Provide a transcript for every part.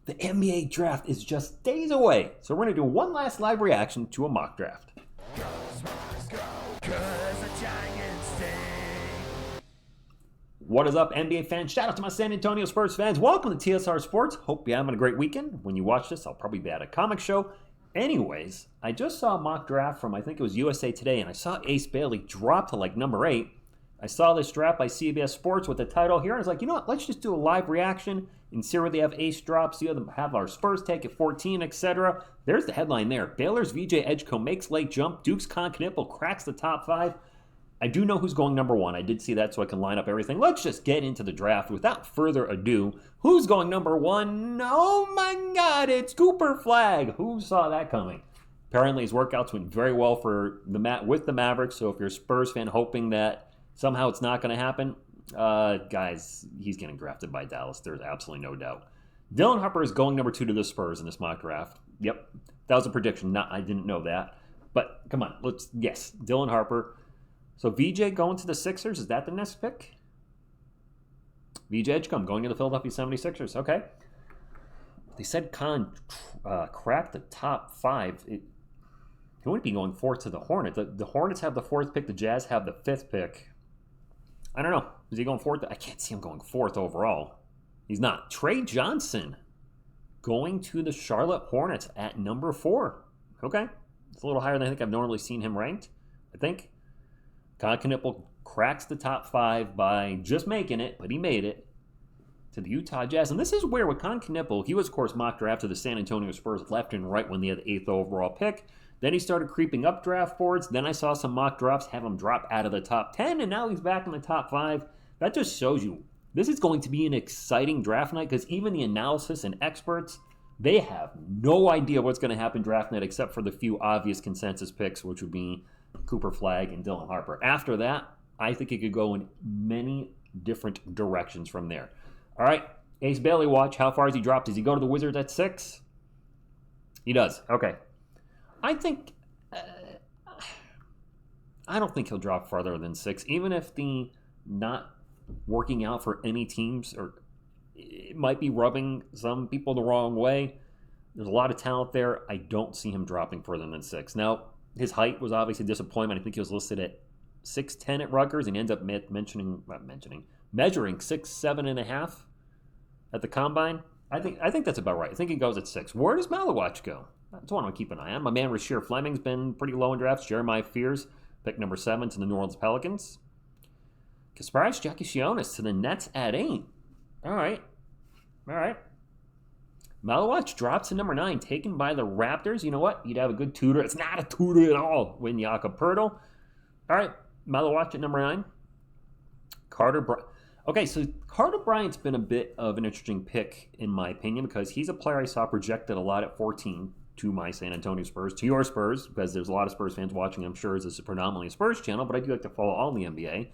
The NBA draft is just days away, so we're going to do one last live reaction to a mock draft. What is up, NBA fans? Shout out to my San Antonio Spurs fans. Welcome to TSR Sports. Hope you're having a great weekend. When you watch this, I'll probably be at a comic show. Anyways, I just saw a mock draft from, I think it was USA Today, and I saw Ace Bailey drop to like number 8. I saw this draft by CBS Sports with the title here, and I was like, you know what, let's just do a live reaction and see where they have Ace drop, see how they have our Spurs take at 14, etc. There's the headline there. Baylor's VJ Edgecombe makes late jump. Duke's Con Knipple cracks the top 5. I do know who's going number 1. I did see that, so I can line up everything. Let's just get into the draft without further ado. Who's going number 1? Oh my God, it's Cooper Flagg. Who saw that coming? Apparently his workouts went very well for with the Mavericks, so if you're a Spurs fan hoping that somehow it's not going to happen, guys, he's getting drafted by Dallas. There's absolutely no doubt. Dylan Harper is going number 2 to the Spurs in this mock draft. Yep, that was a prediction. I didn't know that. But come on, yes, Dylan Harper. So VJ going to the Sixers, is that the next pick? VJ Edgecombe going to the Philadelphia 76ers, okay. They said Con cracked the top 5. He wouldn't be going 4th to the Hornets. The Hornets have the 4th pick, the Jazz have the 5th pick. I don't know. Is he going 4th? I can't see him going 4th overall. He's not. Trey Johnson going to the Charlotte Hornets at number 4. Okay. It's a little higher than I think I've normally seen him ranked, I think. Con Knipple cracks the top 5 by just making it, but he made it to the Utah Jazz. And this is where with Con Knipple, he was, of course, mocked draft to the San Antonio Spurs left and right when they had the 8th overall pick. Then he started creeping up draft boards. Then I saw some mock drafts have him drop out of the top 10, and now he's back in the top 5. That just shows you this is going to be an exciting draft night because even the analysis and experts, they have no idea what's going to happen draft night except for the few obvious consensus picks, which would be Cooper Flagg and Dylan Harper. After that, I think it could go in many different directions from there. All right, Ace Bailey watch. How far has he dropped? Does he go to the Wizards at 6? He does. Okay. I don't think he'll drop farther than 6, even if the not working out for any teams or it might be rubbing some people the wrong way. There's a lot of talent there. I don't see him dropping further than 6. Now, his height was obviously a disappointment. I think he was listed at 6'10" at Rutgers and he ends up measuring 6'7.5" at the combine. I think that's about right. I think he goes at 6. Where does Malawatch go? That's one I keep an eye on. My man Rasheer Fleming's been pretty low in drafts. Jeremiah Fears, pick number 7 to the New Orleans Pelicans. Kasparas Jakishionis to the Nets at 8. All right. Malawatch drops to number 9, taken by the Raptors. You know what? You'd have a good tutor. It's not a tutor at all. Win Jakob Poeltl. All right. Malawatch at number 9. Okay, so Carter Bryant's been a bit of an interesting pick, in my opinion, because he's a player I saw projected a lot at 14 to my San Antonio Spurs, to your Spurs, because there's a lot of Spurs fans watching, I'm sure, as this is predominantly a Spurs channel, but I do like to follow all the NBA.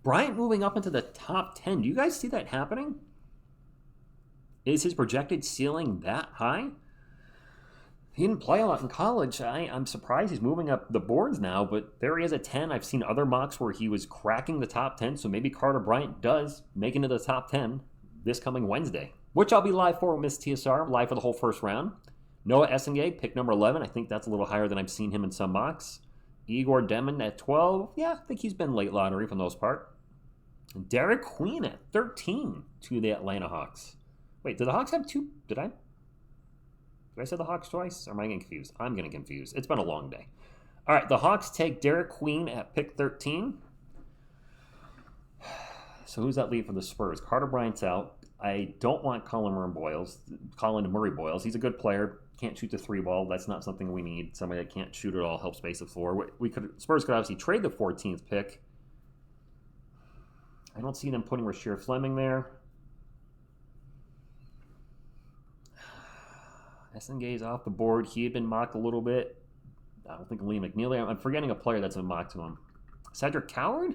Bryant moving up into the top 10. Do you guys see that happening? Is his projected ceiling that high? He didn't play a lot in college. I'm surprised he's moving up the boards now, but there he is at 10. I've seen other mocks where he was cracking the top 10, so maybe Carter Bryant does make it into the top 10 this coming Wednesday, which I'll be live for with Miss TSR, live for the whole first round. Noah Essengay, pick number 11. I think that's a little higher than I've seen him in some mocks. Igor Demon at 12. Yeah, I think he's been late lottery for the most part. Derek Queen at 13 to the Atlanta Hawks. Wait, did the Hawks have 2? Did I say the Hawks twice? Or am I getting confused? I'm getting confused. It's been a long day. All right, the Hawks take Derek Queen at pick 13. So who's that lead for the Spurs? Carter Bryant's out. I don't want Colin Murray Boyles. He's a good player. Can't shoot the 3-ball. That's not something we need. Somebody that can't shoot at all, help space the floor. Spurs could obviously trade the 14th pick. I don't see them putting Rasheer Fleming there. Essengay's off the board. He had been mocked a little bit. I don't think Liam McNeely. I'm forgetting a player that's been mocked to him. Cedric Coward?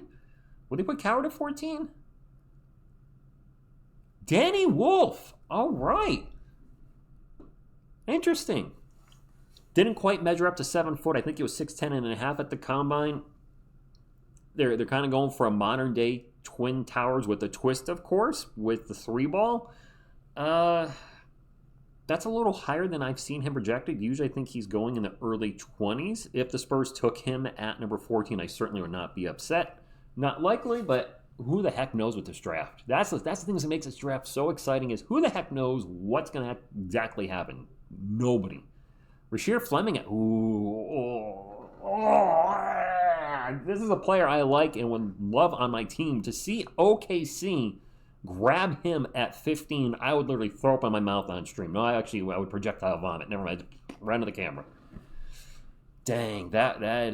Would they put Coward at 14? Danny Wolf. All right. Interesting. Didn't quite measure up to 7 foot. I think he was 6'10.5" at the combine. They're kind of going for a modern day Twin Towers with a twist, of course, with the 3-ball. That's a little higher than I've seen him projected. Usually I think he's going in the early 20s. If the Spurs took him at number 14, I certainly would not be upset. Not likely, but who the heck knows with this draft? That's the thing that makes this draft so exciting is who the heck knows what's going to exactly happen? Nobody. Rasheer Fleming, this is a player I like and would love on my team. To see OKC grab him at 15, I would literally throw up in my mouth on stream. No, I would projectile vomit. Never mind. Right into the camera. Dang, that. I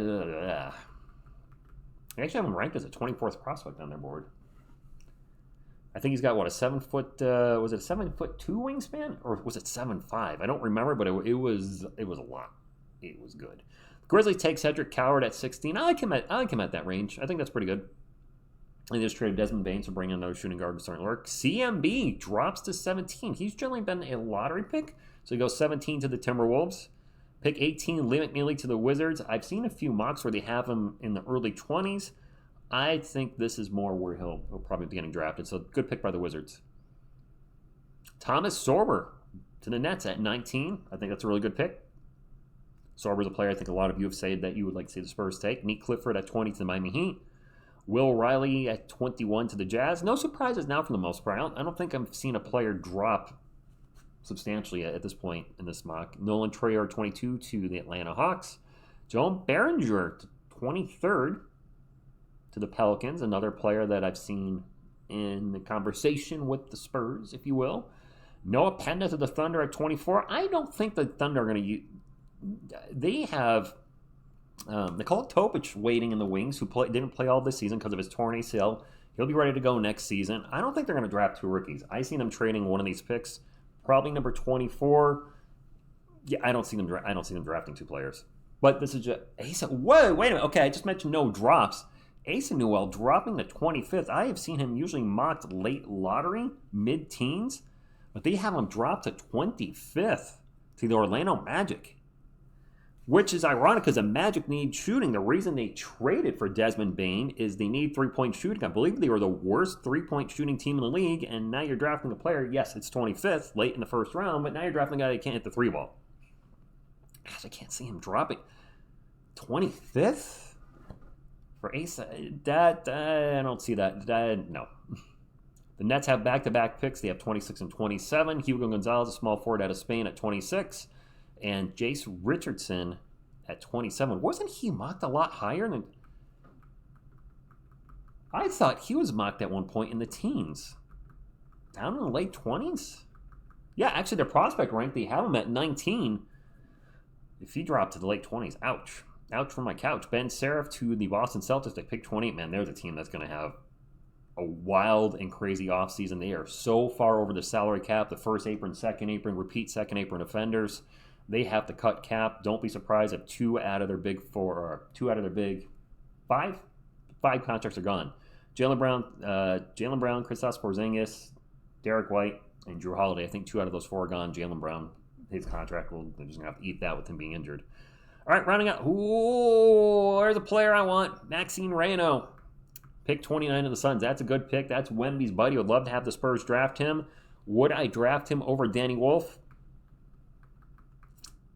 actually have him ranked as a 24th prospect on their board. I think he's got, what, a 7-foot, was it a 7'2" wingspan? Or was it 7'5"? I don't remember, but it was a lot. It was good. Grizzlies take Cedric Coward at 16. I like him at that range. I think that's pretty good. They just traded Desmond Bain to bring in another shooting guard to start work. CMB drops to 17. He's generally been a lottery pick. So he goes 17 to the Timberwolves. Pick 18, Lee McNeely to the Wizards. I've seen a few mocks where they have him in the early 20s. I think this is more where he'll probably be getting drafted. So good pick by the Wizards. Thomas Sorber to the Nets at 19. I think that's a really good pick. Sorber's a player I think a lot of you have said that you would like to see the Spurs take. Nate Clifford at 20 to the Miami Heat. Will Riley at 21 to the Jazz. No surprises now for the most part. I don't think I've seen a player drop substantially at this point in this mock. Nolan Traore 22 to the Atlanta Hawks. Joe Behringer 23rd to the Pelicans. Another player that I've seen in the conversation with the Spurs, if you will. Noah Penda to the Thunder at 24. I don't think the Thunder are going to use... They have... Nikola Topic waiting in the wings, who didn't play all this season because of his torn ACL. He'll be ready to go next season. I don't think they're going to draft two rookies. I see them trading one of these picks, probably number 24. Yeah, I don't see them drafting two players. But this is just Asa. Whoa, wait a minute. Okay, I just mentioned no drops. Asa Newell dropping to 25th. I have seen him usually mocked late lottery, mid-teens, but they have him dropped to 25th to the Orlando Magic. Which is ironic because the Magic need shooting. The reason they traded for Desmond Bain is they need three-point shooting. I believe they were the worst three-point shooting team in the league, and now you're drafting a player. Yes, it's 25th, late in the first round, but now you're drafting a guy that can't hit the three ball. Gosh, I can't see him dropping. 25th? For Asa? I don't see that. No. The Nets have back-to-back picks. They have 26 and 27. Hugo Gonzalez, a small forward out of Spain, at 26. And Jace Richardson at 27. Wasn't he mocked a lot higher than... I thought he was mocked at one point in the teens. Down in the late 20s? Yeah, actually their prospect rank, they have him at 19. If he dropped to the late 20s, ouch. Ouch from my couch. Ben Seraph to the Boston Celtics. They picked 28. Man, they're the team that's going to have a wild and crazy offseason. They are so far over the salary cap. The first apron, second apron, repeat second apron offenders. They have to cut cap. Don't be surprised if two out of their big five contracts are gone. Jaylen Brown, Kristaps Porzingis, Derek White, and Drew Holiday. I think 2 out of those 4 are gone. Jaylen Brown, his contract, they're just going to have to eat that with him being injured. All right, rounding out. Ooh, there's a player I want. Maxine Reyno. Pick 29 of the Suns. That's a good pick. That's Wemby's buddy. Would love to have the Spurs draft him. Would I draft him over Danny Wolf?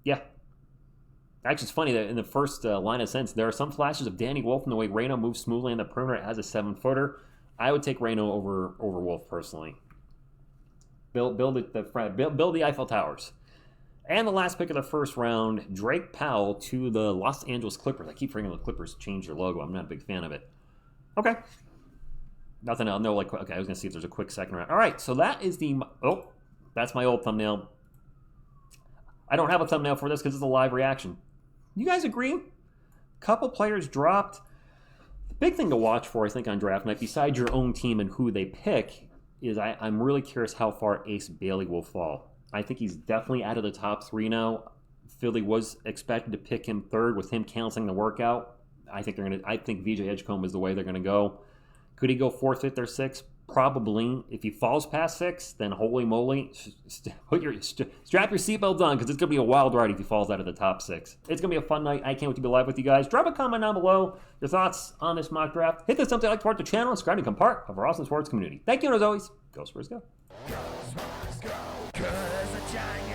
Yeah. Actually, it's funny that in the first line of sentence, there are some flashes of Danny Wolf in the way Reyno moves smoothly on the perimeter as a 7-footer. I would take Reyno over Wolf personally. Build the Eiffel Towers. And the last pick of the first round, Drake Powell to the Los Angeles Clippers. I keep forgetting the Clippers changed their logo. I'm not a big fan of it. Okay. Nothing else. Okay, I was going to see if there's a quick second round. All right, so that is that's my old thumbnail. I don't have a thumbnail for this because it's a live reaction. You guys agree? Couple players dropped. The big thing to watch for, I think, on draft night, besides your own team and who they pick, is I'm really curious how far Ace Bailey will fall. I think he's definitely out of the top 3 now. Philly was expected to pick him 3rd with him canceling the workout. I think VJ Edgecombe is the way they're going to go. Could he go 4th, 5th, or 6th? Probably. If he falls past 6, then holy moly, strap your seatbelts on because it's going to be a wild ride if he falls out of the top 6. It's going to be a fun night. I can't wait to be live with you guys. Drop a comment down below, your thoughts on this mock draft. Hit the something like, support the channel, and subscribe to become part of our awesome sports community. Thank you, and as always, go Spurs, go. Go Spurs, go. 'Cause the Giants